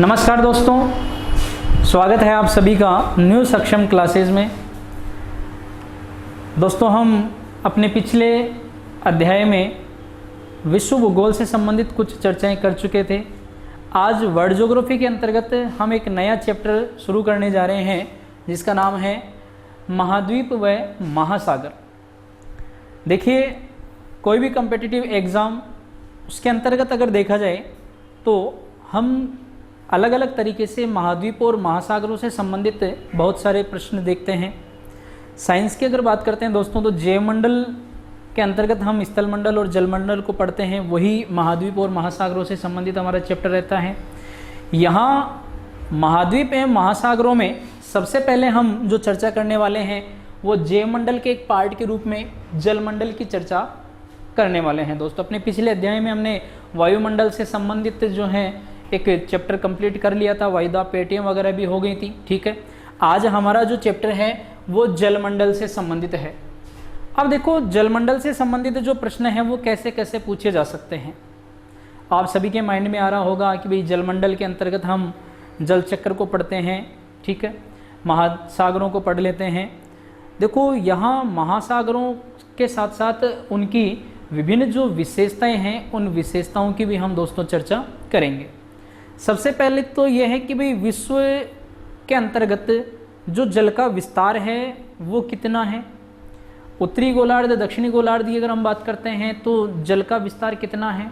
नमस्कार दोस्तों, स्वागत है आप सभी का न्यू सक्षम क्लासेस में। दोस्तों, हम अपने पिछले अध्याय में विश्व भूगोल से संबंधित कुछ चर्चाएं कर चुके थे। आज वर्ल्ड ज्योग्राफी के अंतर्गत हम एक नया चैप्टर शुरू करने जा रहे हैं जिसका नाम है महाद्वीप व महासागर। देखिए, कोई भी कॉम्पिटिटिव एग्ज़ाम उसके अंतर्गत अगर देखा जाए तो हम अलग अलग तरीके से महाद्वीप और महासागरों से संबंधित बहुत सारे प्रश्न देखते हैं। साइंस की अगर बात करते हैं दोस्तों, तो जैवमंडल के अंतर्गत हम स्थलमंडल और जलमंडल को पढ़ते हैं, वही महाद्वीप और महासागरों से संबंधित हमारा चैप्टर रहता है। यहाँ महाद्वीप एवं महासागरों में सबसे पहले हम जो चर्चा करने वाले हैं वो जैवमंडल के एक पार्ट के रूप में जलमंडल की चर्चा करने वाले हैं। दोस्तों, अपने पिछले अध्याय में हमने वायुमंडल से संबंधित जो है एक चैप्टर कंप्लीट कर लिया था, वायदा पेटियाँ वगैरह भी हो गई थी। ठीक है, आज हमारा जो चैप्टर है वो जलमंडल से संबंधित है। अब देखो, जलमंडल से संबंधित जो प्रश्न हैं वो कैसे कैसे पूछे जा सकते हैं। आप सभी के माइंड में आ रहा होगा कि भाई जलमंडल के अंतर्गत हम जल चक्र को पढ़ते हैं, ठीक है, महासागरों को पढ़ लेते हैं। देखो, यहाँ महासागरों के साथ साथ उनकी विभिन्न जो विशेषताएं हैं उन विशेषताओं की भी हम दोस्तों चर्चा करेंगे। सबसे पहले तो यह है कि भाई विश्व के अंतर्गत जो जल का विस्तार है वो कितना है। उत्तरी गोलार्ध, दक्षिणी गोलार्ध की अगर हम बात करते हैं तो जल का विस्तार कितना है।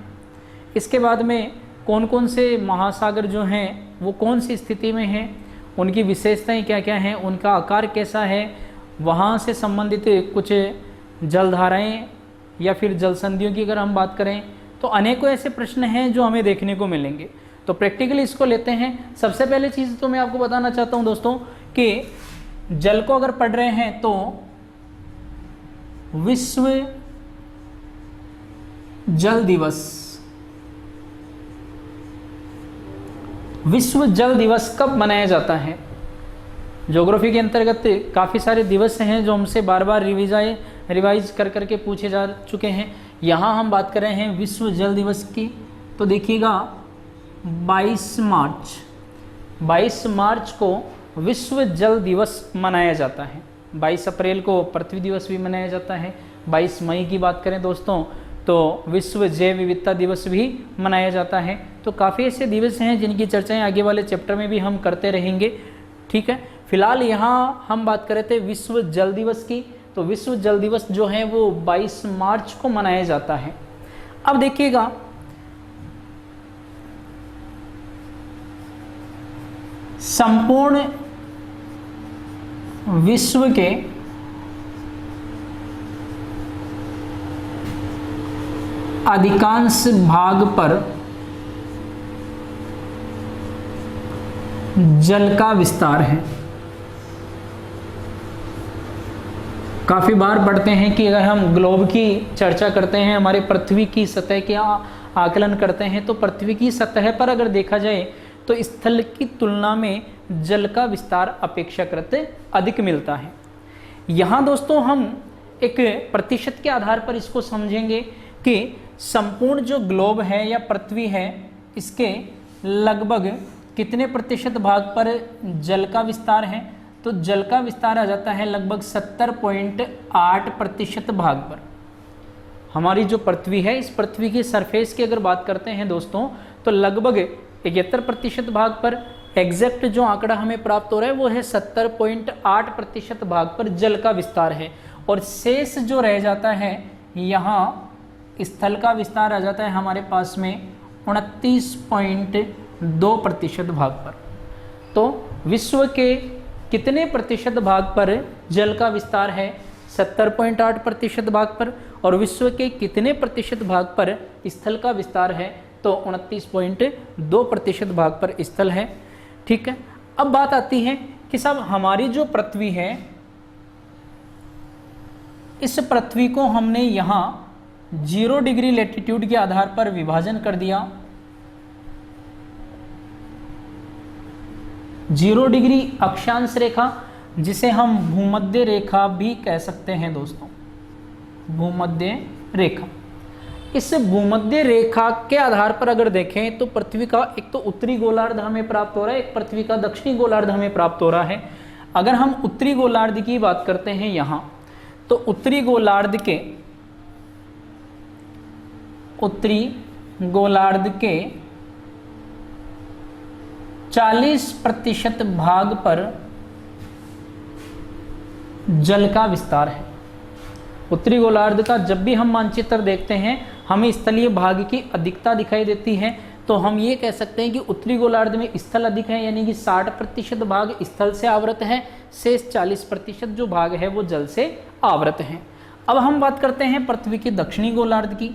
इसके बाद में कौन कौन से महासागर जो हैं वो कौन सी स्थिति में हैं, उनकी विशेषताएं क्या क्या हैं, उनका आकार कैसा है, वहाँ से संबंधित कुछ जलधाराएँ या फिर जल संधियों की अगर हम बात करें तो अनेकों ऐसे प्रश्न हैं जो हमें देखने को मिलेंगे। तो प्रैक्टिकली इसको लेते हैं। सबसे पहले चीज़ तो मैं आपको बताना चाहता हूं दोस्तों कि जल को अगर पढ़ रहे हैं तो विश्व जल दिवस, विश्व जल दिवस कब मनाया जाता है। ज्योग्राफी के अंतर्गत काफ़ी सारे दिवस हैं जो हमसे बार बार रिवाइज कर करके पूछे जा चुके हैं। यहाँ हम बात कर रहे हैं विश्व जल दिवस की। तो देखिएगा, 22 मार्च को विश्व जल दिवस मनाया जाता है। 22 अप्रैल को पृथ्वी दिवस भी मनाया जाता है। 22 मई की बात करें दोस्तों तो विश्व जैव विविधता दिवस भी मनाया जाता है। तो काफ़ी ऐसे दिवस हैं जिनकी चर्चाएं आगे वाले चैप्टर में भी हम करते रहेंगे। ठीक है, फिलहाल यहाँ हम बात कर रहे थे विश्व जल दिवस की। तो विश्व जल दिवस जो है वो 22 मार्च को मनाया जाता है। अब देखिएगा, संपूर्ण विश्व के अधिकांश भाग पर जल का विस्तार है। काफ़ी बार पढ़ते हैं कि अगर हम ग्लोब की चर्चा करते हैं, हमारे पृथ्वी की सतह के आकलन करते हैं, तो पृथ्वी की सतह पर अगर देखा जाए तो स्थल की तुलना में जल का विस्तार अपेक्षाकृत अधिक मिलता है। यहाँ दोस्तों हम एक प्रतिशत के आधार पर इसको समझेंगे कि संपूर्ण जो ग्लोब है या पृथ्वी है इसके लगभग कितने प्रतिशत भाग पर जल का विस्तार है। तो जल का विस्तार आ जाता है लगभग 70.8% भाग पर। हमारी जो पृथ्वी है, इस पृथ्वी की सरफेस की अगर बात करते हैं दोस्तों तो लगभग 71% भाग पर, एग्जैक्ट जो आंकड़ा हमें प्राप्त हो रहा है वो है 70.8% भाग पर जल का विस्तार है। और शेष जो रह जाता है यहाँ स्थल का विस्तार आ जाता है हमारे पास में 29.2% भाग पर। तो विश्व के कितने प्रतिशत भाग पर जल का विस्तार है, 70.8% भाग पर, और विश्व के कितने प्रतिशत भाग पर स्थल का विस्तार है, तो 29.2% भाग पर स्थल है। ठीक है, अब बात आती है कि साहब हमारी जो पृथ्वी है, इस पृथ्वी को हमने यहाँ 0 डिग्री लैटिट्यूड के आधार पर विभाजन कर दिया। 0 डिग्री अक्षांश रेखा, जिसे हम भूमध्य रेखा भी कह सकते हैं दोस्तों, भूमध्य रेखा। इस भूमध्य रेखा के आधार पर अगर देखें तो पृथ्वी का एक तो उत्तरी गोलार्ध हमें प्राप्त हो रहा है, एक पृथ्वी का दक्षिणी गोलार्ध हमें प्राप्त हो रहा है। अगर हम उत्तरी गोलार्ध की बात करते हैं यहाँ, तो उत्तरी गोलार्ध के 40% भाग पर जल का विस्तार है। उत्तरी गोलार्ध का जब भी हम मानचित्र देखते हैं हमें स्थलीय भाग की अधिकता दिखाई देती है, तो हम ये कह सकते हैं कि उत्तरी गोलार्ध में स्थल अधिक है, यानी कि 60% भाग स्थल से आवृत है, शेष 40% जो भाग है वो जल से आवृत है। अब हम बात करते हैं पृथ्वी के दक्षिणी गोलार्ध की।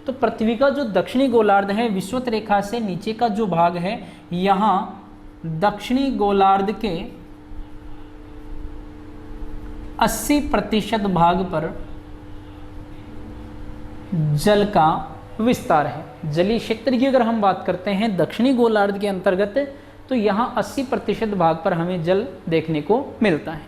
तो पृथ्वी का जो दक्षिणी गोलार्ध है, विषुवत रेखा से नीचे का जो भाग है, यहाँ दक्षिणी गोलार्ध के 80% भाग पर जल का विस्तार है। जलीय क्षेत्र की अगर हम बात करते हैं दक्षिणी गोलार्ध के अंतर्गत, तो यहाँ 80% भाग पर हमें जल देखने को मिलता है।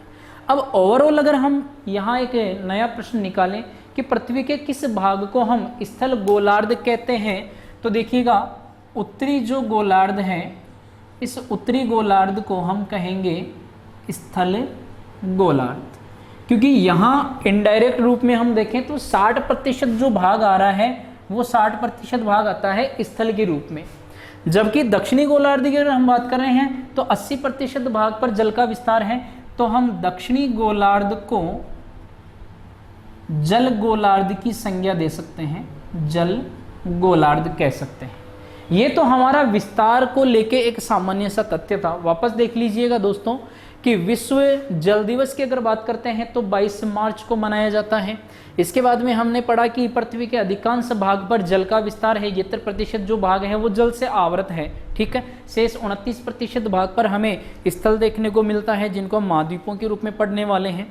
अब ओवरऑल अगर हम यहाँ एक नया प्रश्न निकालें कि पृथ्वी के किस भाग को हम स्थल गोलार्ध कहते हैं, तो देखिएगा उत्तरी जो गोलार्ध है, इस उत्तरी गोलार्ध को हम कहेंगे स्थल गोलार्ध, क्योंकि यहाँ इनडायरेक्ट रूप में हम देखें तो 60% जो भाग आ रहा है वो 60% भाग आता है स्थल के रूप में, जबकि दक्षिणी गोलार्ध की अगर हम बात कर रहे हैं तो 80% भाग पर जल का विस्तार है। तो हम दक्षिणी गोलार्ध को जल गोलार्ध की संज्ञा दे सकते हैं, जल गोलार्ध कह सकते हैं। ये तो हमारा विस्तार को लेके एक सामान्य सा तथ्य था। वापस देख लीजिएगा दोस्तों कि विश्व जल दिवस की अगर बात करते हैं तो 22 मार्च को मनाया जाता है। इसके बाद में हमने पढ़ा कि पृथ्वी के अधिकांश भाग पर जल का विस्तार है, 70% जो भाग है वो जल से आवृत है, ठीक है। शेष 29% भाग पर हमें स्थल देखने को मिलता है, जिनको हम महाद्वीपों के रूप में पढ़ने वाले हैं।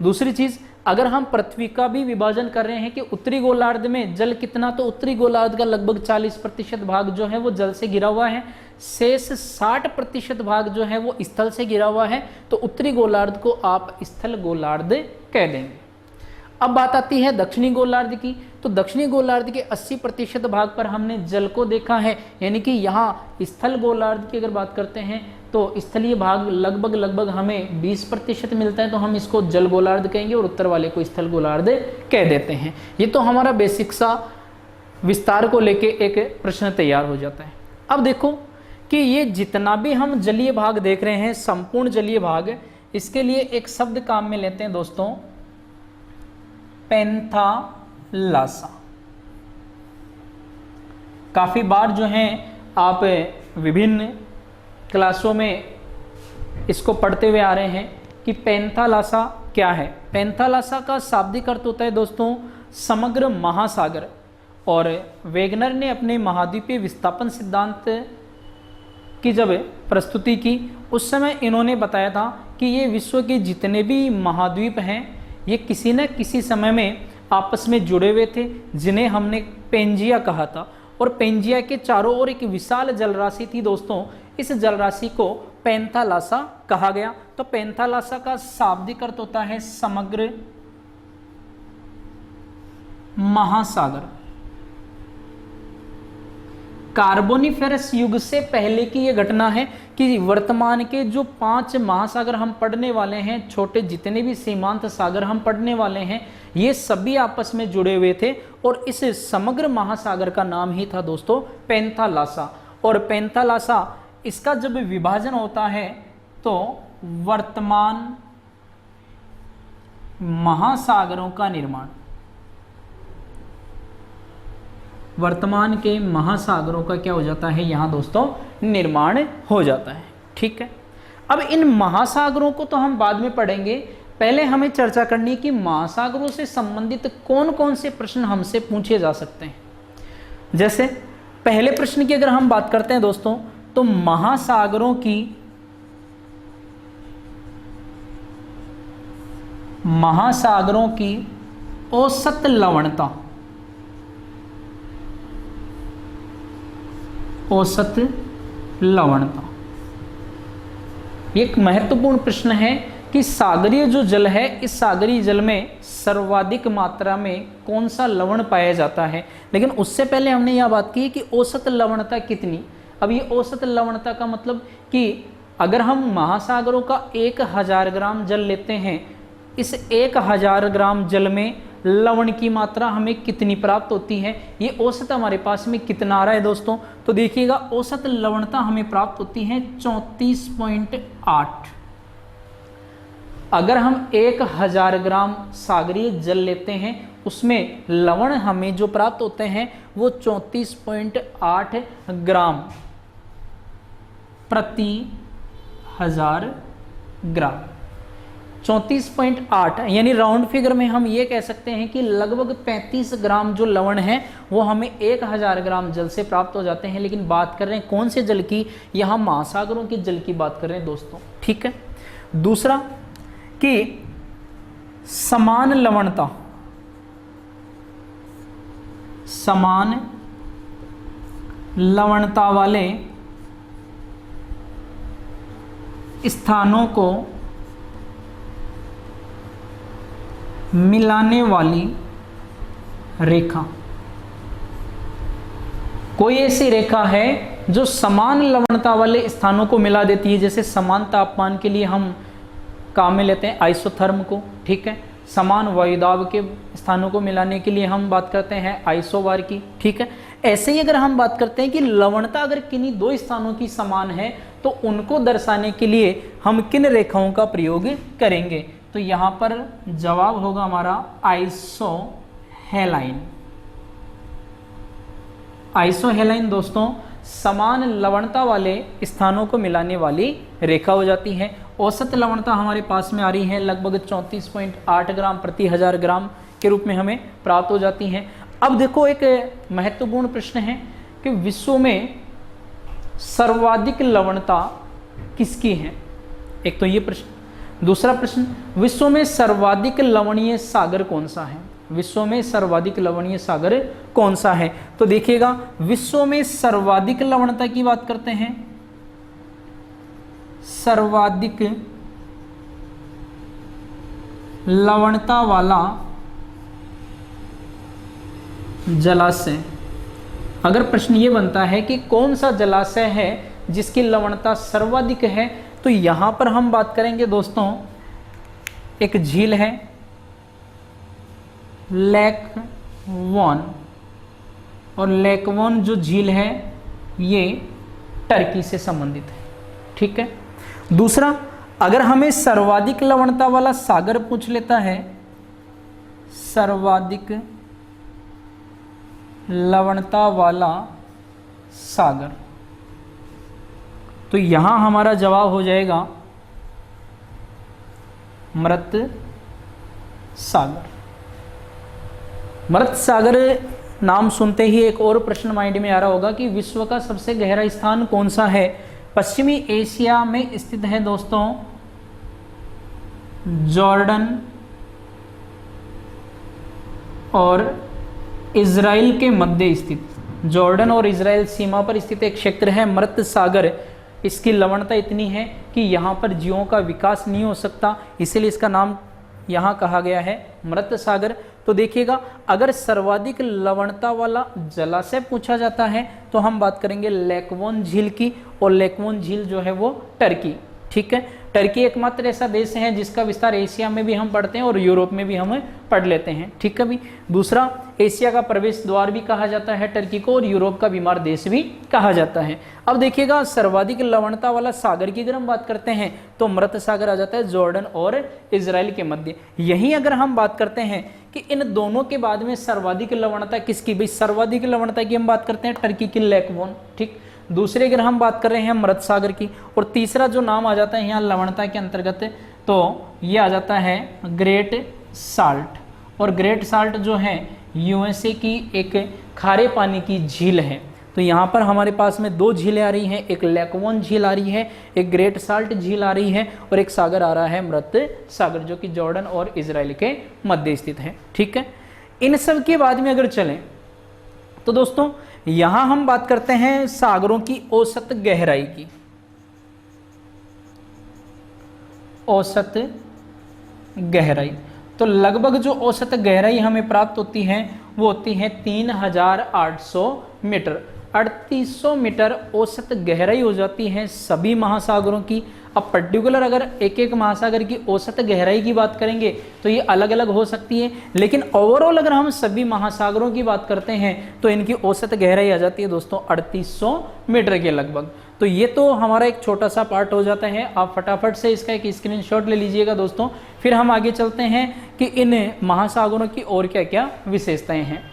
दूसरी चीज, अगर हम पृथ्वी का भी विभाजन कर रहे हैं कि उत्तरी गोलार्ध में जल कितना, तो उत्तरी गोलार्ध का लगभग 40% भाग जो है वो जल से घिरा हुआ है, शेष 60% भाग जो है वो स्थल से घिरा हुआ है। तो उत्तरी गोलार्ध को आप स्थल गोलार्ध कह देंगे। अब बात आती है दक्षिणी गोलार्ध की। तो दक्षिणी गोलार्ध के 80% भाग पर हमने जल को देखा है, यानी कि यहाँ स्थल गोलार्ध की अगर बात करते हैं तो स्थलीय भाग लगभग हमें 20% मिलता है, तो हम इसको जल गोलार्ध कहेंगे और उत्तर वाले को स्थल गोलार्ध कह देते हैं। ये तो हमारा बेसिक सा विस्तार को लेके एक प्रश्न तैयार हो जाता है। अब देखो कि ये जितना भी हम जलीय भाग देख रहे हैं, संपूर्ण जलीय भाग, इसके लिए एक शब्द काम में लेते हैं दोस्तों, पैंथालासा। काफी बार जो है आप विभिन्न क्लासों में इसको पढ़ते हुए आ रहे हैं कि पैंथालासा क्या है। पैंथालासा का शाब्दिक अर्थ होता है दोस्तों समग्र महासागर। और वेगनर ने अपने महाद्वीपीय विस्थापन सिद्धांत की जब प्रस्तुति की, उस समय इन्होंने बताया था कि ये विश्व के जितने भी महाद्वीप हैं ये किसी न किसी समय में आपस में जुड़े हुए थे, जिन्हें हमने पेंजिया कहा था। और पेंजिया के चारों ओर एक विशाल जलराशि थी दोस्तों, इस जलराशि को पैंथालासा कहा गया। तो पैंथालासा का शाब्दिक अर्थ होता है समग्र महासागर। कार्बोनिफेरस युग से पहले की यह घटना है कि वर्तमान के जो 5 महासागर हम पढ़ने वाले हैं, छोटे जितने भी सीमांत सागर हम पढ़ने वाले हैं, ये सभी आपस में जुड़े हुए थे और इस समग्र महासागर का नाम ही था दोस्तों पैंथालासा। और पैंथालासा इसका जब विभाजन होता है तो वर्तमान महासागरों का निर्माण, वर्तमान के महासागरों का क्या हो जाता है यहाँ दोस्तों, निर्माण हो जाता है, ठीक है। अब इन महासागरों को तो हम बाद में पढ़ेंगे, पहले हमें चर्चा करनी है कि महासागरों से संबंधित कौन कौन से प्रश्न हमसे पूछे जा सकते हैं। जैसे पहले प्रश्न की अगर हम बात करते हैं दोस्तों, तो महासागरों की औसत लवणता, औसत लवणता एक महत्वपूर्ण प्रश्न है कि कि सागरीय जो जल है, इस सागरीय जल में सर्वाधिक मात्रा में कौन सा लवण पाया जाता है। लेकिन उससे पहले हमने यह बात की कि औसत लवणता कितनी। अब ये औसत लवणता का मतलब कि अगर हम महासागरों का 1000 ग्राम जल लेते हैं, इस 1000 ग्राम जल में लवण की मात्रा हमें कितनी प्राप्त होती है, ये औसत हमारे पास में कितना आ रहा है दोस्तों। तो देखिएगा औसत लवणता हमें प्राप्त होती है 34.8। अगर हम 1000 ग्राम सागरीय जल लेते हैं, उसमें लवण हमें जो प्राप्त होते हैं वो 34.8 ग्राम प्रति 1000 ग्राम। 34.8 यानी राउंड फिगर में हम ये कह सकते हैं कि लगभग 35 ग्राम जो लवण है वो हमें 1000 ग्राम जल से प्राप्त हो जाते हैं। लेकिन बात कर रहे हैं कौन से जल की, यहाँ महासागरों के जल की बात कर रहे हैं दोस्तों, ठीक है। दूसरा कि समान लवणता, समान लवणता वाले स्थानों को मिलाने वाली रेखा, कोई ऐसी रेखा है जो समान लवणता वाले स्थानों को मिला देती है। जैसे समान तापमान के लिए हम काम में लेते हैं आइसोथर्म को, ठीक है। समान वायुदाब के स्थानों को मिलाने के लिए हम बात करते हैं आइसोबार की, ठीक है। ऐसे ही अगर हम बात करते हैं कि लवणता अगर किन्हीं दो स्थानों की समान है तो उनको दर्शाने के लिए हम किन रेखाओं का प्रयोग करेंगे। तो यहां पर जवाब होगा हमारा आइसोहेलाइन। आइसोहेलाइन दोस्तों समान लवणता वाले स्थानों को मिलाने वाली रेखा हो जाती है। औसत लवणता हमारे पास में आ रही है लगभग 34.8 ग्राम प्रति 1000 ग्राम के रूप में हमें प्राप्त हो जाती है। अब देखो एक महत्वपूर्ण प्रश्न है कि विश्व में सर्वाधिक लवणता किसकी है। एक तो ये प्रश्न। दूसरा प्रश्न, विश्व में सर्वाधिक लवणीय सागर कौन सा है। विश्व में सर्वाधिक लवणीय सागर कौन सा है। तो देखिएगा विश्व में सर्वाधिक लवणता की बात करते हैं, सर्वाधिक लवणता वाला जलाशय। अगर प्रश्न ये बनता है कि कौन सा जलाशय है जिसकी लवणता सर्वाधिक है, तो यहां पर हम बात करेंगे दोस्तों, एक झील है लेक वॉन, और लेक वॉन जो झील है ये टर्की से संबंधित है, ठीक है। दूसरा, अगर हमें सर्वाधिक लवणता वाला सागर पूछ लेता है, सर्वाधिक लवणता वाला सागर, तो यहां हमारा जवाब हो जाएगा मृत सागर। मृत सागर नाम सुनते ही एक और प्रश्न माइंड में आ रहा होगा कि विश्व का सबसे गहरा स्थान कौन सा है। पश्चिमी एशिया में स्थित है दोस्तों जॉर्डन और इजराइल के मध्य स्थित, जॉर्डन और इजराइल सीमा पर स्थित एक क्षेत्र है मृत सागर। इसकी लवणता इतनी है कि यहाँ पर जीवों का विकास नहीं हो सकता, इसीलिए इसका नाम यहाँ कहा गया है मृत सागर। तो देखिएगा अगर सर्वाधिक लवणता वाला जलाशय पूछा जाता है तो हम बात करेंगे लेक वॉन झील की, और लेक वॉन झील जो है वो टर्की, ठीक है। टर्की एकमात्र ऐसा देश है जिसका विस्तार एशिया में भी हम पढ़ते हैं और यूरोप में भी हम पढ़ लेते हैं, ठीक है भी। दूसरा, एशिया का प्रवेश द्वार भी कहा जाता है टर्की को, और यूरोप का बीमार देश भी कहा जाता है। अब देखिएगा सर्वाधिक लवणता वाला सागर की अगर हम बात करते हैं तो मृत सागर आ जाता है जॉर्डन और इजराइल के मध्य। यहीं अगर हम बात करते हैं कि इन दोनों के बाद में सर्वाधिक लवणता किसकी, भाई सर्वाधिक लवणता की हम बात करते हैं टर्की की लेक वॉन, ठीक। दूसरे अगर हम बात कर रहे हैं मृत सागर की, और तीसरा जो नाम आ जाता है यहाँ लवणता के अंतर्गत तो ये आ जाता है ग्रेट साल्ट। और ग्रेट साल्ट जो है यूएसए की एक खारे पानी की झील है। तो यहाँ पर हमारे पास में दो झीलें आ रही हैं, एक लेक वॉन झील आ रही है, एक ग्रेट साल्ट झील आ रही है, और एक सागर आ रहा है मृत सागर जो कि जॉर्डन और इजराइल के मध्य स्थित है, ठीक है। इन सब के बाद में अगर चलें तो दोस्तों यहां हम बात करते हैं सागरों की औसत गहराई की। औसत गहराई। तो लगभग जो औसत गहराई हमें प्राप्त होती है वो होती है 3800 मीटर। 3800 मीटर औसत गहराई हो जाती है सभी महासागरों की। अब पर्टिकुलर अगर एक एक महासागर की औसत गहराई की बात करेंगे तो ये अलग अलग हो सकती है, लेकिन ओवरऑल अगर हम सभी महासागरों की बात करते हैं तो इनकी औसत गहराई आ जाती है दोस्तों 3800 मीटर के लगभग। तो ये तो हमारा एक छोटा सा पार्ट हो जाता है। आप फटाफट से इसका एक स्क्रीनशॉट ले लीजिएगा दोस्तों। फिर हम आगे चलते हैं कि इन महासागरों की और क्या क्या विशेषताएं हैं।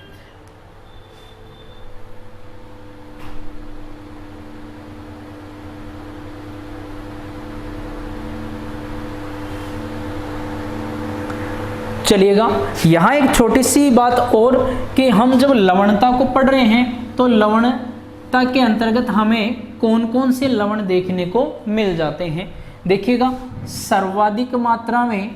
चलिएगा, यहाँ एक छोटी सी बात और कि हम जब लवणता को पढ़ रहे हैं तो लवणता के अंतर्गत हमें कौन कौन से लवण देखने को मिल जाते हैं। देखिएगा, सर्वाधिक मात्रा में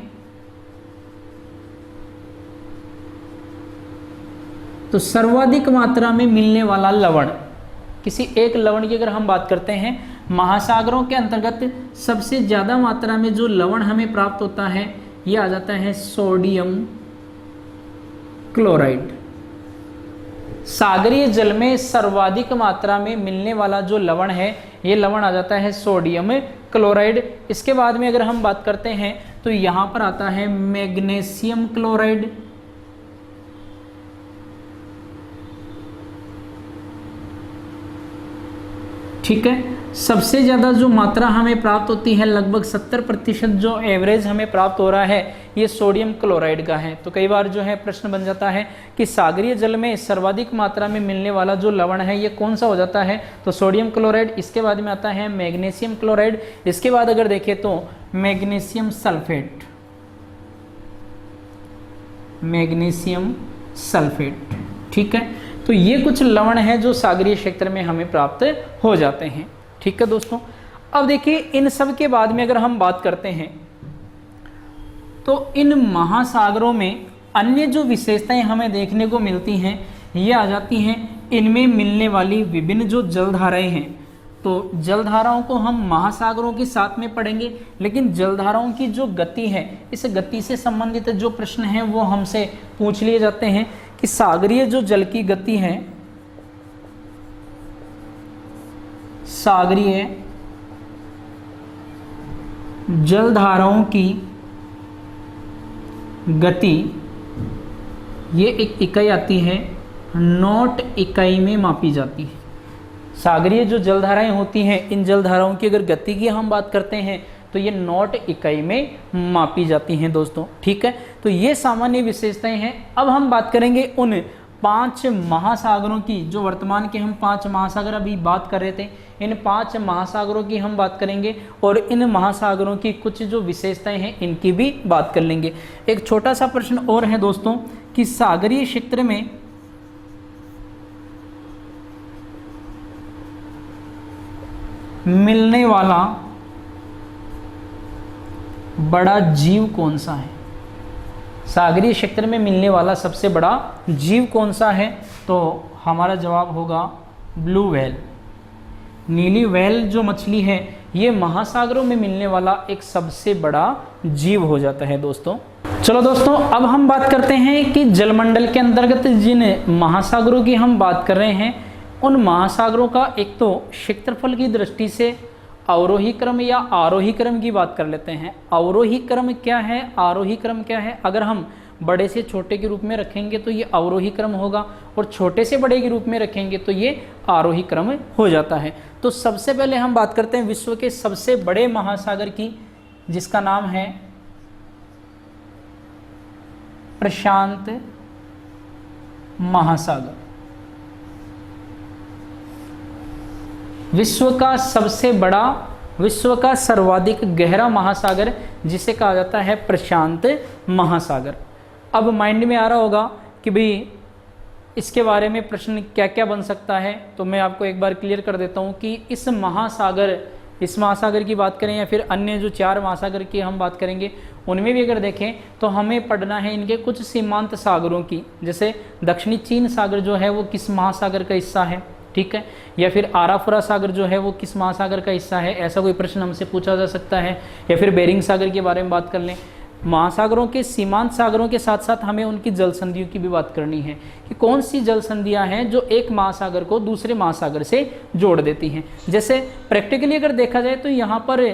तो सर्वाधिक मात्रा में मिलने वाला लवण, किसी एक लवण की अगर हम बात करते हैं, महासागरों के अंतर्गत सबसे ज़्यादा मात्रा में जो लवण हमें प्राप्त होता है ये आ जाता है सोडियम क्लोराइड। सागरीय जल में सर्वाधिक मात्रा में मिलने वाला जो लवण है ये लवण आ जाता है सोडियम क्लोराइड। इसके बाद में अगर हम बात करते हैं तो यहाँ पर आता है मैग्नीशियम क्लोराइड। ठीक है, सबसे ज़्यादा जो मात्रा हमें प्राप्त होती है लगभग 70% जो एवरेज हमें प्राप्त हो रहा है ये सोडियम क्लोराइड का है। तो कई बार जो है प्रश्न बन जाता है कि सागरीय जल में सर्वाधिक मात्रा में मिलने वाला जो लवण है ये कौन सा हो जाता है, तो सोडियम क्लोराइड। इसके बाद में आता है मैग्नीशियम क्लोराइड। इसके बाद अगर देखें तो मैग्नीशियम सल्फेट, मैग्नीशियम सल्फेट। ठीक है, तो ये कुछ लवण है जो सागरीय क्षेत्र में हमें प्राप्त हो जाते हैं। ठीक है दोस्तों, अब देखिए इन सब के बाद में अगर हम बात करते हैं तो इन महासागरों में अन्य जो विशेषताएं हमें देखने को मिलती हैं ये आ जाती हैं इनमें मिलने वाली विभिन्न जो जलधाराएं हैं। तो जलधाराओं को हम महासागरों के साथ में पढ़ेंगे, लेकिन जलधाराओं की जो गति है, इस गति से संबंधित जो प्रश्न हैं वो हमसे पूछ लिए जाते हैं कि सागरीय जो जल की गति है, सागरीय जलधाराओं की गति, ये एक इकाई आती है नॉट इकाई में मापी जाती है। सागरीय जो जलधाराएं होती हैं इन जलधाराओं की अगर गति की हम बात करते हैं तो ये नॉट इकाई में मापी जाती हैं दोस्तों। ठीक है, तो ये सामान्य विशेषताएं हैं। अब हम बात करेंगे उन 5 महासागरों की, जो वर्तमान के हम 5 महासागर अभी बात कर रहे थे, इन 5 महासागरों की हम बात करेंगे और इन महासागरों की कुछ जो विशेषताएं हैं इनकी भी बात कर लेंगे। एक छोटा सा प्रश्न और है दोस्तों कि सागरीय क्षेत्र में मिलने वाला बड़ा जीव कौन सा है? सागरीय क्षेत्र में मिलने वाला सबसे बड़ा जीव कौन सा है? तो हमारा जवाब होगा ब्लू व्हेल। नीली व्हेल जो मछली है ये महासागरों में मिलने वाला एक सबसे बड़ा जीव हो जाता है दोस्तों। चलो दोस्तों, अब हम बात करते हैं कि जलमंडल के अंतर्गत जिन महासागरों की हम बात कर रहे हैं उन महासागरों का एक तो क्षेत्रफल की दृष्टि से अवरोही क्रम या आरोही क्रम की बात कर लेते हैं। अवरोही क्रम क्या है, आरोही क्रम क्या है? अगर हम बड़े से छोटे के रूप में रखेंगे तो ये अवरोही क्रम होगा और छोटे से बड़े के रूप में रखेंगे तो ये आरोही क्रम हो जाता है। तो सबसे पहले हम बात करते हैं विश्व के सबसे बड़े महासागर की, जिसका नाम है प्रशांत महासागर। विश्व का सबसे बड़ा, विश्व का सर्वाधिक गहरा महासागर जिसे कहा जाता है प्रशांत महासागर। अब माइंड में आ रहा होगा कि भाई इसके बारे में प्रश्न क्या क्या बन सकता है, तो मैं आपको एक बार क्लियर कर देता हूँ कि इस महासागर की बात करें या फिर अन्य जो 4 महासागर की हम बात करेंगे उनमें भी अगर देखें तो हमें पढ़ना है इनके कुछ सीमांत सागरों की। जैसे दक्षिणी चीन सागर जो है वो किस महासागर का हिस्सा है, ठीक है, या फिर आराफुरा सागर जो है वो किस महासागर का हिस्सा है, ऐसा कोई प्रश्न हमसे पूछा जा सकता है। या फिर बेरिंग सागर के बारे में बात कर लें। महासागरों के सीमांत सागरों के साथ साथ हमें उनकी जल संधियों की भी बात करनी है कि कौन सी जल संधियां हैं जो एक महासागर को दूसरे महासागर से जोड़ देती हैं। जैसे प्रैक्टिकली अगर देखा जाए तो यहाँ पर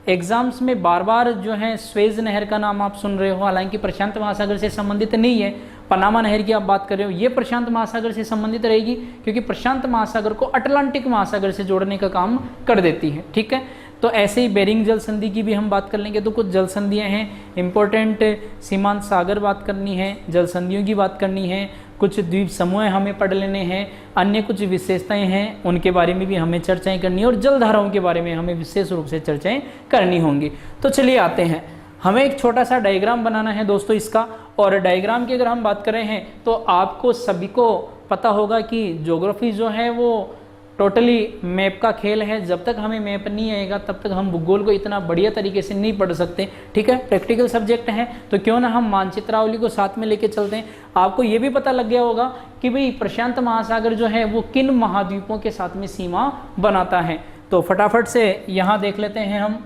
एग्जाम्स में बार बार जो है स्वेज नहर का नाम आप सुन रहे हो, हालांकि प्रशांत महासागर से संबंधित नहीं है। पनामा नहर की आप बात कर रहे हो, ये प्रशांत महासागर से संबंधित रहेगी क्योंकि प्रशांत महासागर को अटलांटिक महासागर से जोड़ने का काम कर देती है। ठीक है, तो ऐसे ही बेरिंग जल संधि की भी हम बात कर लेंगे। तो कुछ जल संधियाँ हैं, इंपॉर्टेंट सीमांत सागर बात करनी है, जल संधियों की बात करनी है, कुछ द्वीप समूह हमें पढ़ लेने हैं, अन्य कुछ विशेषताएं हैं उनके बारे में भी हमें चर्चाएं करनी है और जलधाराओं के बारे में हमें विशेष रूप से चर्चाएं करनी होंगी। तो चलिए आते हैं, हमें एक छोटा सा डायग्राम बनाना है दोस्तों इसका। और डायग्राम की अगर हम बात कर रहे हैं तो आपको सभी को पता होगा कि ज्योग्राफी जो है वो टोटली मैप का खेल है। जब तक हमें मैप नहीं आएगा तब तक हम भूगोल को इतना बढ़िया तरीके से नहीं पढ़ सकते। ठीक है, प्रैक्टिकल सब्जेक्ट है तो क्यों ना हम मानचित्रावली को साथ में लेके चलते हैं। आपको ये भी पता लग गया होगा कि भाई प्रशांत महासागर जो है वो किन महाद्वीपों के साथ में सीमा बनाता है। तो फटाफट से यहाँ देख लेते हैं हम।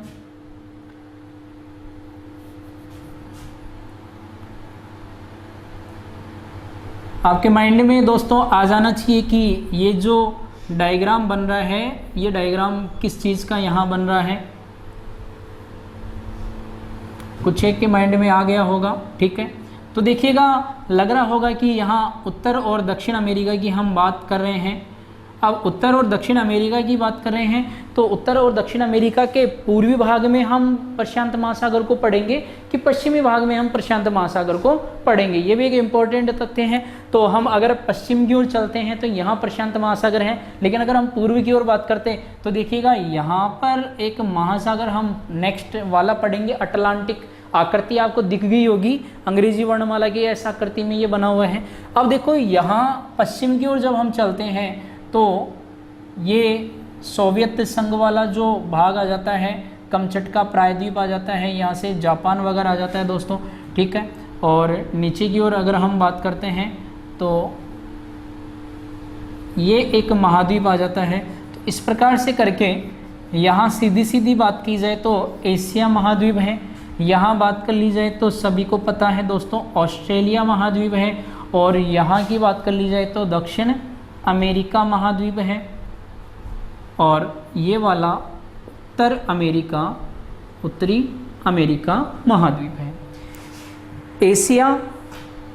आपके माइंड में दोस्तों आ जाना चाहिए कि ये जो डायग्राम बन रहा है ये डायग्राम किस चीज़ का यहाँ बन रहा है। कुछ एक के माइंड में आ गया होगा। ठीक है, तो देखिएगा लग रहा होगा कि यहाँ उत्तर और दक्षिण अमेरिका की हम बात कर रहे हैं। अब उत्तर और दक्षिण अमेरिका की बात कर रहे हैं तो उत्तर और दक्षिण अमेरिका के पूर्वी भाग में हम प्रशांत महासागर को पढ़ेंगे कि पश्चिमी भाग में हम प्रशांत महासागर को पढ़ेंगे, ये भी एक इम्पॉर्टेंट तथ्य है। तो हम अगर पश्चिम की ओर चलते हैं तो यहाँ प्रशांत महासागर है, लेकिन अगर हम पूर्वी की ओर बात करते हैं तो देखिएगा यहाँ पर एक महासागर हम नेक्स्ट वाला पढ़ेंगे, अटलांटिक। आकृति आपको दिख गई होगी अंग्रेजी वर्णमाला की, ऐसा आकृति में ये बना हुआ है। अब देखो यहाँ पश्चिम की ओर जब हम चलते हैं तो ये सोवियत संघ वाला जो भाग आ जाता है, कमचटका प्रायद्वीप आ जाता है, यहाँ से जापान वगैरह आ जाता है दोस्तों। ठीक है, और नीचे की ओर अगर हम बात करते हैं तो ये एक महाद्वीप आ जाता है। तो इस प्रकार से करके यहाँ सीधी सीधी बात की जाए तो एशिया महाद्वीप है, यहाँ बात कर ली जाए तो सभी को पता है दोस्तों ऑस्ट्रेलिया महाद्वीप है, और यहाँ की बात कर ली जाए तो दक्षिण अमेरिका महाद्वीप है, और ये वाला उत्तर अमेरिका, उत्तरी अमेरिका महाद्वीप है। एशिया,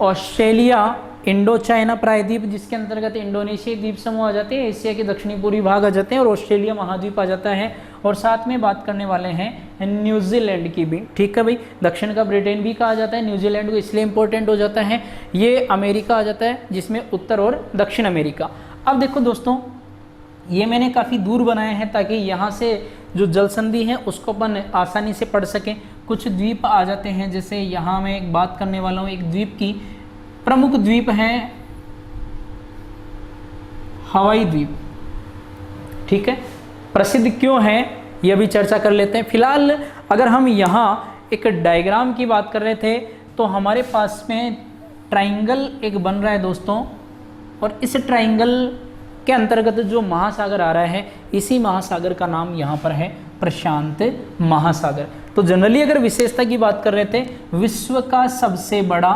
ऑस्ट्रेलिया, इंडो चाइना प्रायद्वीप जिसके अंतर्गत इंडोनेशिया द्वीप समूह आ जाते हैं, एशिया के दक्षिणी पूर्वी भाग आ जाते हैं, और ऑस्ट्रेलिया महाद्वीप आ जाता है। और साथ में बात करने वाले हैं न्यूजीलैंड की भी। ठीक है भाई, दक्षिण का ब्रिटेन भी कहा जाता है, न्यूजीलैंड को इसलिए इंपॉर्टेंट हो जाता है। ये अमेरिका आ जाता है जिसमें उत्तर और दक्षिण अमेरिका। अब देखो दोस्तों ये मैंने काफ़ी दूर बनाए हैं ताकि यहाँ से जो जल संधि है उसको अपन आसानी से पढ़ सकें। कुछ द्वीप आ जाते हैं, जैसे यहाँ मैं एक बात करने वाला हूँ एक द्वीप की। प्रमुख द्वीप है हवाई द्वीप। ठीक है, प्रसिद्ध क्यों है यह भी चर्चा कर लेते हैं। फिलहाल अगर हम यहाँ एक डायग्राम की बात कर रहे थे तो हमारे पास में ट्राइंगल एक बन रहा है दोस्तों, और इस ट्राइंगल के अंतर्गत जो महासागर आ रहा है इसी महासागर का नाम यहाँ पर है प्रशांत महासागर। तो जनरली अगर विशेषता की बात कर रहे थे, विश्व का सबसे बड़ा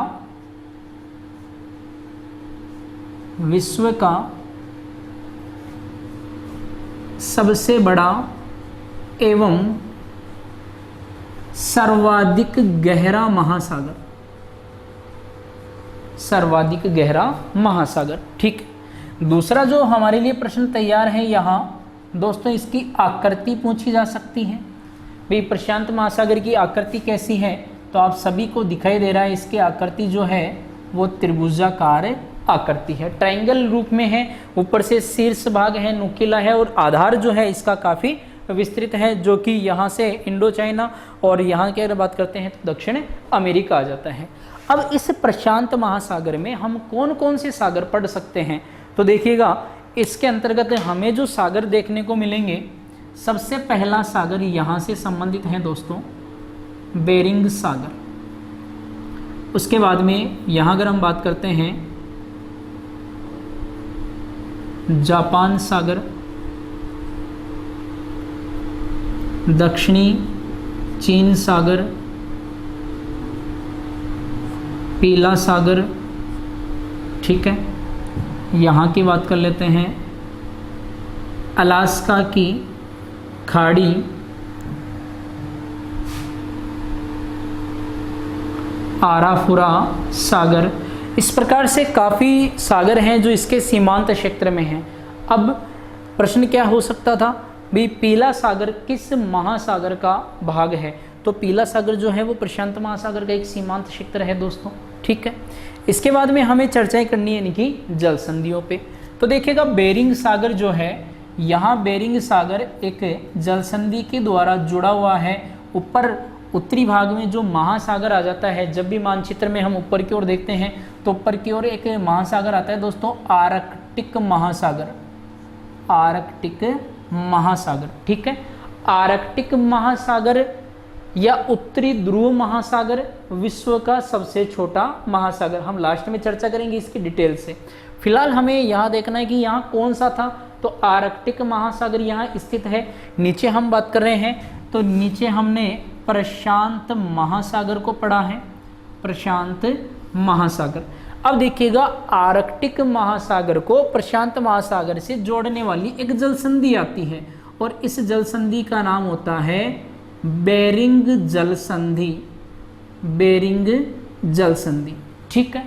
एवं सर्वाधिक गहरा महासागर, सर्वाधिक गहरा महासागर। ठीक, दूसरा जो हमारे लिए प्रश्न तैयार है यहाँ दोस्तों, इसकी आकृति पूछी जा सकती है। भाई प्रशांत महासागर की आकृति कैसी है, तो आप सभी को दिखाई दे रहा है इसकी आकृति जो है वो त्रिभुजाकार आकृति है, ट्रायंगल रूप में है। ऊपर से शीर्ष भाग है, नुकीला है, और आधार जो है इसका काफ़ी विस्तृत है, जो कि यहाँ से इंडो चाइना और यहाँ की अगर बात करते हैं तो दक्षिण अमेरिका आ जाता है। अब इस प्रशांत महासागर में हम कौन कौन से सागर पढ़ सकते हैं, तो देखिएगा इसके अंतर्गत हमें जो सागर देखने को मिलेंगे, सबसे पहला सागर यहाँ से संबंधित है दोस्तों बेरिंग सागर। उसके बाद में यहाँ अगर हम बात करते हैं जापान सागर, दक्षिणी चीन सागर, पीला सागर, ठीक है। यहाँ की बात कर लेते हैं, अलास्का की खाड़ी, आराफुरा सागर। इस प्रकार से काफ़ी सागर हैं जो इसके सीमांत क्षेत्र में हैं। अब प्रश्न क्या हो सकता था भाई, पीला सागर किस महासागर का भाग है? तो पीला सागर जो है वो प्रशांत महासागर का एक सीमांत क्षेत्र है दोस्तों, ठीक है। इसके बाद में हमें चर्चाएं करनी है इनकी जल संधियों पे। तो देखिएगा बेरिंग सागर जो है, यहाँ बेरिंग सागर एक जल संधि के द्वारा जुड़ा हुआ है। ऊपर उत्तरी भाग में जो महासागर आ जाता है, जब भी मानचित्र में हम ऊपर की ओर देखते हैं तो ऊपर की ओर एक महासागर आता है दोस्तों, आर्कटिक महासागर, आर्कटिक महासागर, ठीक है। आर्कटिक महासागर या उत्तरी ध्रुव महासागर विश्व का सबसे छोटा महासागर। हम लास्ट में चर्चा करेंगे इसकी डिटेल से। फिलहाल हमें यहाँ देखना है कि यहाँ कौन सा था, तो आर्कटिक महासागर यहाँ स्थित है। नीचे हम बात कर रहे हैं तो नीचे हमने प्रशांत महासागर को पढ़ा है, प्रशांत महासागर। अब देखिएगा आर्कटिक महासागर को प्रशांत महासागर से जोड़ने वाली एक जल संधि आती है और इस जल संधि का नाम होता है बेरिंग जल संधि, बेरिंग जल संधि, ठीक है।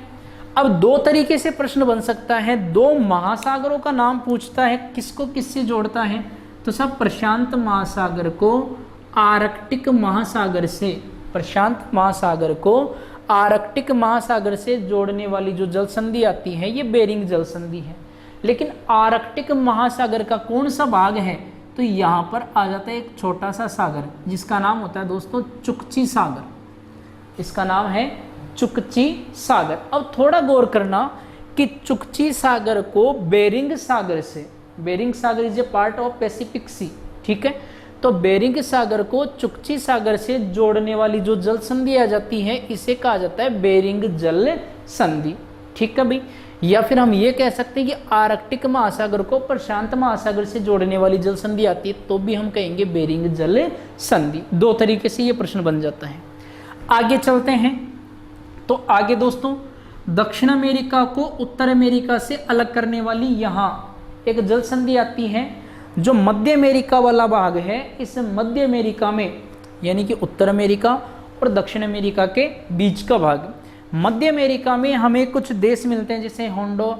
अब दो तरीके से प्रश्न बन सकता है, दो महासागरों का नाम पूछता है, किसको किससे जोड़ता है? तो सब प्रशांत महासागर को आर्कटिक महासागर से, प्रशांत महासागर को आर्कटिक महासागर से जोड़ने वाली जो जल संधि आती है ये बेरिंग जल संधि है। लेकिन आर्कटिक महासागर का कौन सा भाग है? तो यहाँ पर आ जाता है एक छोटा सा सागर जिसका नाम होता है दोस्तों चुकची सागर, इसका नाम है चुकची सागर। अब थोड़ा गौर करना कि चुकची सागर को बेरिंग सागर से, बेरिंग सागर is a part of Pacific sea, ठीक है। तो बेरिंग सागर को चुकची सागर से जोड़ने वाली जो जल संधि आ जाती है इसे कहा जाता है बेरिंग जल संधि, ठीक है भाई। या फिर हम ये कह सकते हैं कि आर्कटिक महासागर को प्रशांत महासागर से जोड़ने वाली जल संधि आती है तो भी हम कहेंगे बेरिंग जल संधि। दो तरीके से ये प्रश्न बन जाता है। आगे चलते हैं तो आगे दोस्तों दक्षिण अमेरिका को उत्तर अमेरिका से अलग करने वाली यहाँ एक जल संधि आती है जो मध्य अमेरिका वाला भाग है। इस मध्य अमेरिका में यानी कि उत्तर अमेरिका और दक्षिण अमेरिका के बीच का भाग, मध्य अमेरिका में हमें कुछ देश मिलते हैं जैसे होंडो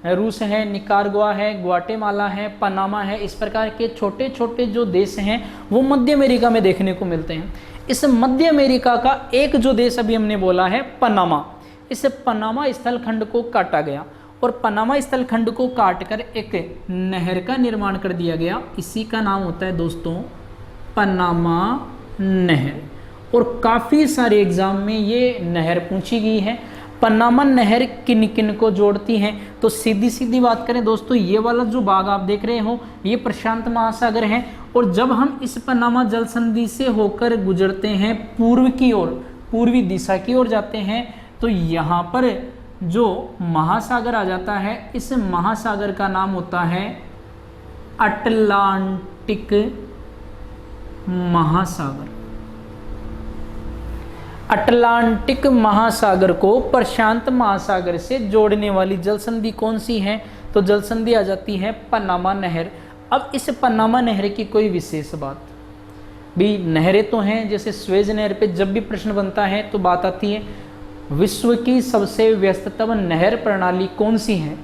रूस है, निकारागुआ है, ग्वाटेमाला है, पनामा है। इस प्रकार के छोटे छोटे जो देश हैं वो मध्य अमेरिका में देखने को मिलते हैं। इस मध्य अमेरिका का एक जो देश अभी हमने बोला है पनामा, इस पनामा स्थल खंड को काटा गया और पनामा स्थल खंड को काटकर एक नहर का निर्माण कर दिया गया। इसी का नाम होता है दोस्तों पनामा नहर। और काफ़ी सारे एग्जाम में ये नहर पूछी गई है। पनामा नहर किन किन को जोड़ती है? तो सीधी सीधी बात करें दोस्तों, ये वाला जो भाग आप देख रहे हो ये प्रशांत महासागर है और जब हम इस पनामा जल संधि से होकर गुजरते हैं पूर्व की ओर, पूर्वी दिशा की ओर जाते हैं तो यहाँ पर जो महासागर आ जाता है इस महासागर का नाम होता है अटलांटिक महासागर। अटलांटिक महासागर को प्रशांत महासागर से जोड़ने वाली जल संधि कौन सी है? तो जल संधि आ जाती है पनामा नहर। अब इस पनामा नहर की कोई विशेष बात भी, नहरें तो हैं जैसे स्वेज नहर पे जब भी प्रश्न बनता है तो बात आती है विश्व की सबसे व्यस्ततम नहर प्रणाली कौन सी है?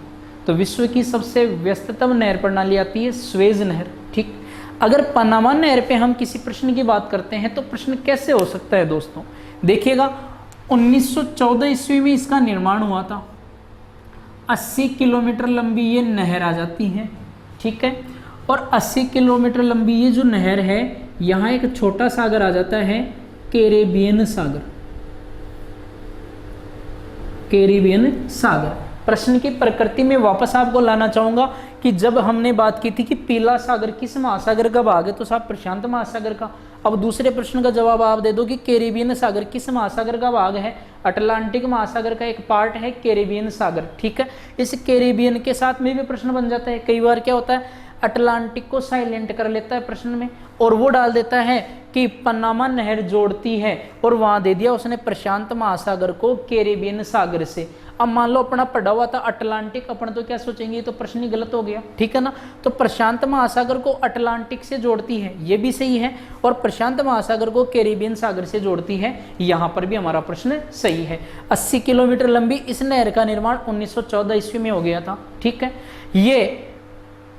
तो विश्व की सबसे व्यस्ततम नहर प्रणाली आती है स्वेज नहर, ठीक। अगर पनामा नहर पे हम किसी प्रश्न की बात करते हैं तो प्रश्न कैसे हो सकता है दोस्तों? देखिएगा 1914 ईस्वी में इसका निर्माण हुआ था। 80 किलोमीटर लंबी ये नहर आ जाती है, ठीक है। और 80 किलोमीटर लंबी ये जो नहर है यहाँ एक छोटा सागर आ जाता है कैरेबियन सागर, कैरेबियन सागर। प्रश्न की प्रकृति में वापस आपको लाना चाहूँगा कि जब हमने बात की थी कि पीला सागर किस महासागर का भाग है तो साहब प्रशांत महासागर का। अब दूसरे प्रश्न का जवाब आप दे दो कि कैरेबियन सागर किस महासागर का भाग है? अटलांटिक महासागर का एक पार्ट है कैरेबियन सागर, ठीक है। इस कैरेबियन के साथ में भी प्रश्न बन जाता है। कई बार क्या होता है अटलांटिक को साइलेंट कर लेता है प्रश्न में, और वो डाल देता है कि पनामा नहर जोड़ती है, और वहां दे दिया उसने प्रशांत महासागर को कैरेबियन सागर से। अब मान लो अपना पढ़ा हुआ था अटलांटिक, अपन तो क्या सोचेंगे, तो प्रश्न ही गलत हो गया, ठीक है ना। तो प्रशांत महासागर को अटलांटिक से जोड़ती है, ये भी सही है, और प्रशांत महासागर को कैरेबियन सागर से जोड़ती है, यहां पर भी हमारा प्रश्न सही है। 80 किलोमीटर लंबी इस नहर का निर्माण 1914 ईस्वी में हो गया था, ठीक है। ये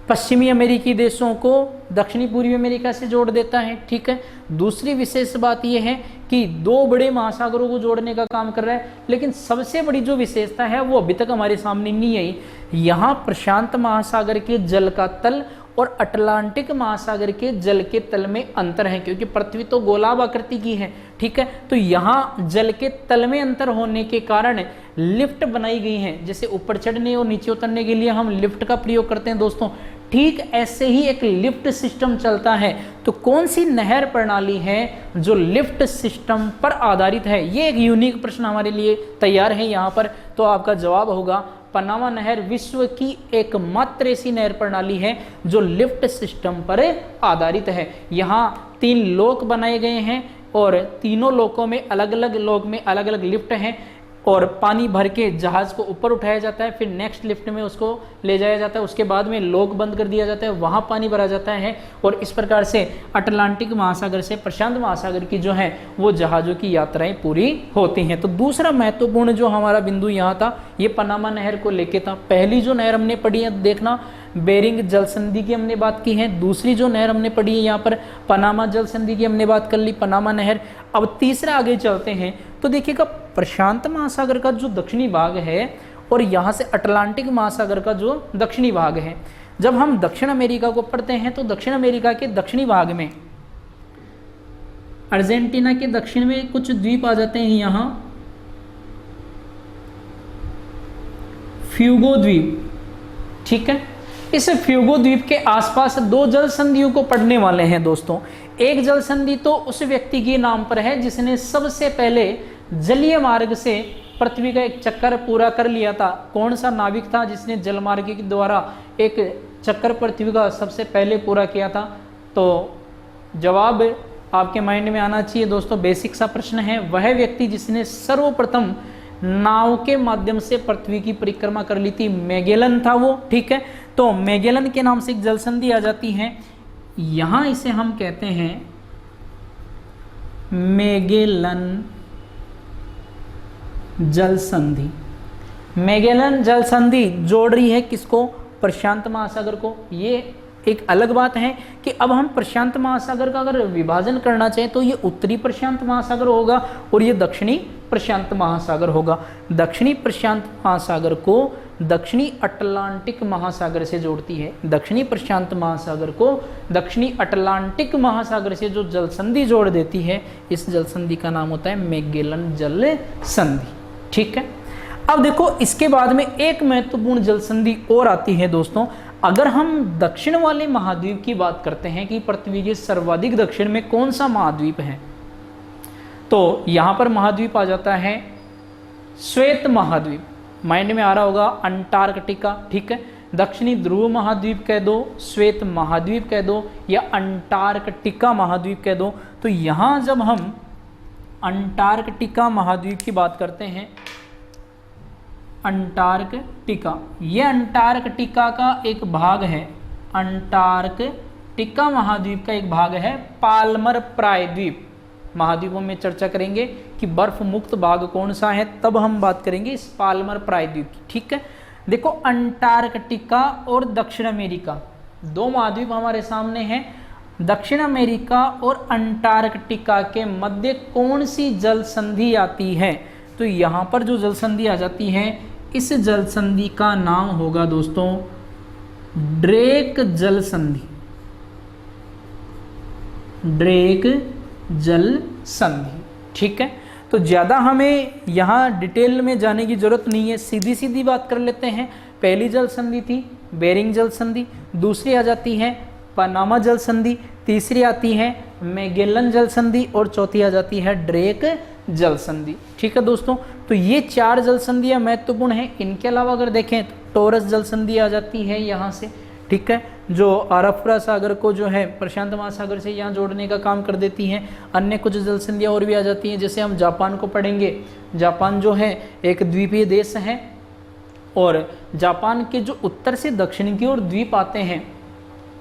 पश्चिमी अमेरिकी देशों को दक्षिणी पूर्वी अमेरिका से जोड़ देता है, ठीक है। दूसरी विशेष बात यह है कि दो बड़े महासागरों को जोड़ने का काम कर रहा है, लेकिन सबसे बड़ी जो विशेषता है वो अभी तक हमारे सामने नहीं आई। यहाँ प्रशांत महासागर के जल का तल और अटलांटिक महासागर के जल के तल में अंतर है, क्योंकि पृथ्वी तो गोलाभ आकृति की है, ठीक है। तो यहाँ जल के तल में अंतर होने के कारण लिफ्ट बनाई गई है, जैसे ऊपर चढ़ने और नीचे उतरने के लिए हम लिफ्ट का प्रयोग करते हैं दोस्तों, ठीक ऐसे ही एक लिफ्ट सिस्टम चलता है। तो कौन सी नहर प्रणाली है जो लिफ्ट सिस्टम पर आधारित है, ये एक यूनिक प्रश्न हमारे लिए तैयार है यहाँ पर। तो आपका जवाब होगा पनामा नहर विश्व की एकमात्र ऐसी नहर प्रणाली है जो लिफ्ट सिस्टम पर आधारित है। यहाँ 3 लोक बनाए गए हैं और तीनों लोकों में अलग अलग लोक में अलग अलग लिफ्ट हैं, और पानी भर के जहाज को ऊपर उठाया जाता है, फिर नेक्स्ट लिफ्ट में उसको ले जाया जाता है, उसके बाद में लोक बंद कर दिया जाता है, वहाँ पानी भरा जाता है, और इस प्रकार से अटलांटिक महासागर से प्रशांत महासागर की जो है वो जहाज़ों की यात्राएं पूरी होती हैं। तो दूसरा महत्वपूर्ण जो हमारा बिंदु यहाँ था ये पनामा नहर को लेके था। पहली जो नहर हमने पढ़ी है देखना, बेरिंग जल संधि की हमने बात की है। दूसरी जो नहर हमने पढ़ी है यहाँ पर पनामा जल संधि की हमने बात कर ली, पनामा नहर। अब तीसरा आगे चलते हैं तो देखिएगा प्रशांत महासागर का जो दक्षिणी भाग है और यहाँ से अटलांटिक महासागर का जो दक्षिणी भाग है, जब हम दक्षिण अमेरिका को पढ़ते हैं तो दक्षिण अमेरिका के दक्षिणी भाग में अर्जेंटीना के दक्षिण में कुछ द्वीप आ जाते हैं, यहाँ फ्यूगो द्वीप, ठीक है। इस फ्यूगो द्वीप के आसपास 2 जल संधियों को पढ़ने वाले हैं दोस्तों। एक जल संधि तो उस व्यक्ति के नाम पर है जिसने सबसे पहले जलीय मार्ग से पृथ्वी का एक चक्कर पूरा कर लिया था। कौन सा नाविक था जिसने जल मार्ग के द्वारा एक चक्कर पृथ्वी का सबसे पहले पूरा किया था? तो जवाब आपके माइंड में आना चाहिए दोस्तों, बेसिक सा प्रश्न है। वह व्यक्ति जिसने सर्वप्रथम नाव के माध्यम से पृथ्वी की परिक्रमा कर ली थी, मैगेलन था वो, ठीक है। तो मैगेलन के नाम से एक जल संधि आ जाती है, यहां इसे हम कहते हैं मैगेलन जल संधि। मैगेलन जल संधि जोड़ रही है किसको? प्रशांत महासागर को। ये एक अलग बात है कि अब हम प्रशांत महासागर का अगर विभाजन करना चाहें तो ये उत्तरी प्रशांत महासागर होगा और ये दक्षिणी प्रशांत महासागर होगा। दक्षिणी प्रशांत महासागर को दक्षिणी अटलांटिक महासागर से जोड़ती है। दक्षिणी प्रशांत महासागर को दक्षिणी अटलांटिक महासागर से जो जल संधि जोड़ देती है, इस जल संधि का नाम होता है मैगेलन जल संधि, ठीक है। अब देखो इसके बाद में एक महत्वपूर्ण जल संधि और आती है दोस्तों। अगर हम दक्षिण वाले महाद्वीप की बात करते हैं कि पृथ्वी के सर्वाधिक दक्षिण में कौन सा महाद्वीप है, तो यहां पर महाद्वीप आ जाता है श्वेत महाद्वीप। माइंड में आ रहा होगा अंटार्कटिका, ठीक है। दक्षिणी ध्रुव महाद्वीप कह दो, श्वेत महाद्वीप कह दो, या अंटार्कटिका महाद्वीप कह दो। तो यहां जब हम अंटार्कटिका महाद्वीप की बात करते हैं, अंटार्कटिका, ये अंटार्कटिका का एक भाग है, अंटार्कटिका महाद्वीप का एक भाग है। पाल्मर प्रायद्वीप, महाद्वीपों में चर्चा करेंगे कि बर्फ मुक्त भाग कौन सा है, तब हम बात करेंगे इस पाल्मर प्रायद्वीप की, ठीक है। देखो अंटार्कटिका और दक्षिण अमेरिका, 2 महाद्वीप हमारे सामने हैं। दक्षिण अमेरिका और अंटार्कटिका के मध्य कौन सी जल संधि आती है? तो यहां पर जो जल संधि आ जाती है, इस जल संधि का नाम होगा दोस्तों ड्रेक जल संधि। ड्रेक जल संधि, ठीक है। तो ज़्यादा हमें यहाँ डिटेल में जाने की जरूरत नहीं है, सीधी सीधी बात कर लेते हैं। पहली जल संधि थी बेरिंग जल संधि, दूसरी आ जाती है पनामा जल संधि, तीसरी आती है मैगेलन जल संधि और चौथी आ जाती है ड्रेक जल संधि, ठीक है दोस्तों। तो ये 4 जल संधियाँ महत्वपूर्ण हैं। इनके अलावा अगर देखें तो टॉरस जल संधि आ जाती है यहाँ से, ठीक है, जो आराफुरा सागर को जो है प्रशांत महासागर से यहाँ जोड़ने का काम कर देती हैं। अन्य कुछ जल संधियाँ और भी आ जाती हैं, जैसे हम जापान को पढ़ेंगे। जापान जो है एक द्वीपीय देश है और जापान के जो उत्तर से दक्षिण की ओर द्वीप आते हैं,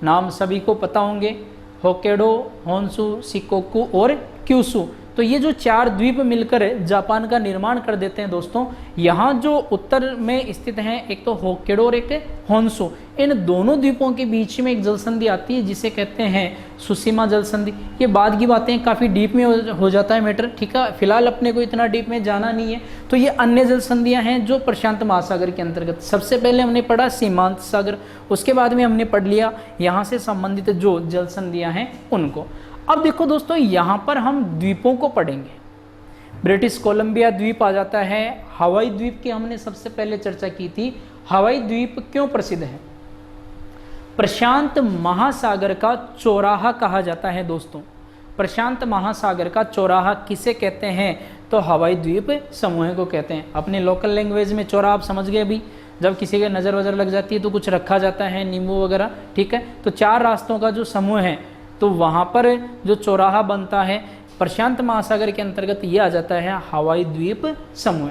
नाम सभी को पता होंगे, होक्काइडो, होन्शु, शिकोकू और क्यूशू। तो ये जो 4 द्वीप मिलकर जापान का निर्माण कर देते हैं दोस्तों। यहाँ जो उत्तर में स्थित हैं, एक तो होक्काइडो और एक होन्शु, इन दोनों द्वीपों के बीच में एक जल संधि आती है जिसे कहते हैं सुशीमा जल संधि। ये बाद की बातें, काफ़ी डीप में हो जाता है मैटर, ठीक है, फिलहाल अपने को इतना डीप में जाना नहीं है। तो ये अन्य जल संधियाँ हैं जो प्रशांत महासागर के अंतर्गत। सबसे पहले हमने पढ़ा सीमांत सागर, उसके बाद में हमने पढ़ लिया यहाँ से संबंधित जो जल संधियाँ हैं उनको। अब देखो दोस्तों, यहाँ पर हम द्वीपों को पढ़ेंगे। ब्रिटिश कोलंबिया द्वीप आ जाता है। हवाई द्वीप की हमने सबसे पहले चर्चा की थी। हवाई द्वीप क्यों प्रसिद्ध है? प्रशांत महासागर का चौराहा कहा जाता है दोस्तों। प्रशांत महासागर का चौराहा किसे कहते हैं? तो हवाई द्वीप समूह को कहते हैं। अपने लोकल लैंग्वेज में चौराहा आप समझ गए अभी, जब किसी के नज़र वज़र लग जाती है तो कुछ रखा जाता है, नींबू वगैरह, ठीक है। तो 4 रास्तों का जो समूह है, तो वहाँ पर जो चौराहा बनता है प्रशांत महासागर के अंतर्गत ये आ जाता है हवाई द्वीप समूह।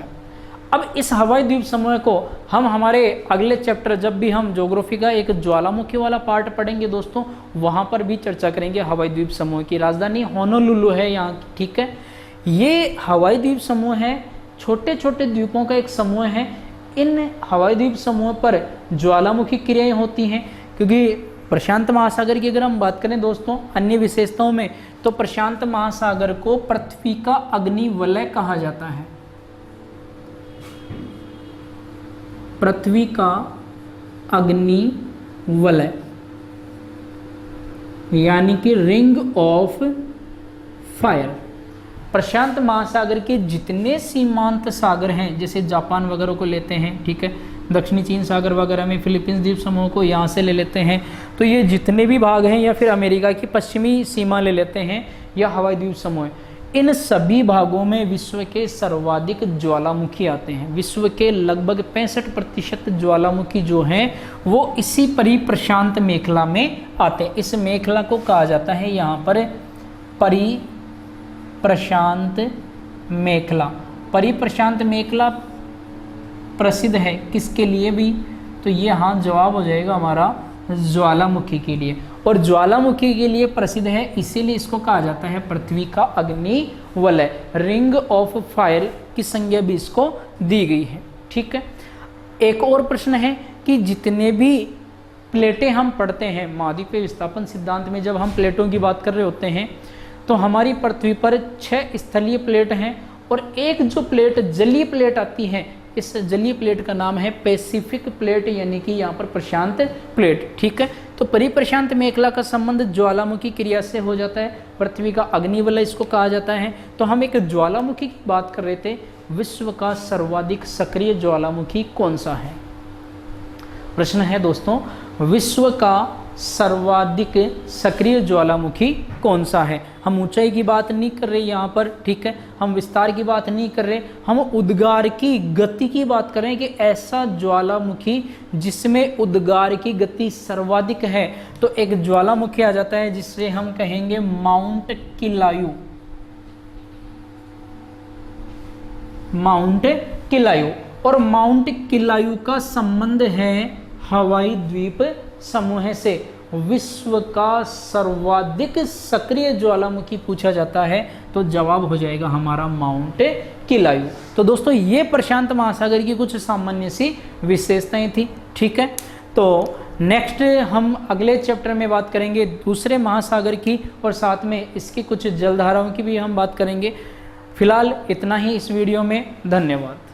अब इस हवाई द्वीप समूह को हम हमारे अगले चैप्टर, जब भी हम ज्योग्राफी का एक ज्वालामुखी वाला पार्ट पढ़ेंगे दोस्तों, वहाँ पर भी चर्चा करेंगे। हवाई द्वीप समूह की राजधानी होनोलुलु है यहाँ की, ठीक है। ये हवाई द्वीप समूह है, छोटे छोटे द्वीपों का एक समूह है। इन हवाई द्वीप समूह पर ज्वालामुखी क्रियाएं होती हैं, क्योंकि प्रशांत महासागर की अगर हम बात करें दोस्तों अन्य विशेषताओं में, तो प्रशांत महासागर को पृथ्वी का अग्निवलय कहा जाता है। पृथ्वी का अग्निवलय यानी कि रिंग ऑफ फायर। प्रशांत महासागर के जितने सीमांत सागर हैं, जैसे जापान वगैरह को लेते हैं, ठीक है, दक्षिणी चीन सागर वगैरह में फिलीपींस द्वीप समूह को यहाँ से ले लेते हैं, तो ये जितने भी भाग हैं, या फिर अमेरिका की पश्चिमी सीमा ले लेते हैं, या हवाई द्वीप समूह, इन सभी भागों में विश्व के सर्वाधिक ज्वालामुखी आते हैं। विश्व के लगभग 65% ज्वालामुखी जो हैं वो इसी परिप्रशांत मेखला में आते हैं। इस मेखला को कहा जाता है यहाँ पर परिप्रशांत मेखला। परिप्रशांत मेखला प्रसिद्ध है किसके लिए भी? तो ये हाँ जवाब हो जाएगा हमारा ज्वालामुखी के लिए। और ज्वालामुखी के लिए प्रसिद्ध है, इसीलिए इसको कहा जाता है पृथ्वी का अग्निवलय। रिंग ऑफ फायर की संज्ञा भी इसको दी गई है, ठीक है। एक और प्रश्न है कि जितने भी प्लेटें हम पढ़ते हैं महाद्वीपीय विस्थापन सिद्धांत में, जब हम प्लेटों की बात कर रहे होते हैं, तो हमारी पृथ्वी पर 6 स्थलीय प्लेट हैं और एक जो प्लेट जलीय प्लेट आती है, इस जलीय प्लेट का नाम है पैसिफिक प्लेट, यानी कि यहाँ पर प्रशांत प्लेट, ठीक है। तो परिप्रशांत मेखला का संबंध ज्वालामुखी क्रिया से हो जाता है। पृथ्वी का अग्निवलय इसको कहा जाता है। तो हम एक ज्वालामुखी की बात कर रहे थे। विश्व का सर्वाधिक सक्रिय ज्वालामुखी कौन सा है? प्रश्न है दोस्तों, विश्व का सर्वाधिक सक्रिय ज्वालामुखी कौन सा है? हम ऊंचाई की बात नहीं कर रहे यहाँ पर, ठीक है, हम विस्तार की बात नहीं कर रहे, हम उद्गार की गति की बात कर रहे हैं कि ऐसा ज्वालामुखी जिसमें उद्गार की गति सर्वाधिक है। तो एक ज्वालामुखी आ जाता है जिससे हम कहेंगे माउंट किलायू। माउंट किलायू, और माउंट किलायू का संबंध है हवाई द्वीप समूह से। विश्व का सर्वाधिक सक्रिय ज्वालामुखी पूछा जाता है तो जवाब हो जाएगा हमारा माउंट किलायू। तो दोस्तों ये प्रशांत महासागर की कुछ सामान्य सी विशेषताएं थी, ठीक है। तो नेक्स्ट हम अगले चैप्टर में बात करेंगे दूसरे महासागर की, और साथ में इसकी कुछ जलधाराओं की भी हम बात करेंगे। फिलहाल इतना ही इस वीडियो में। धन्यवाद।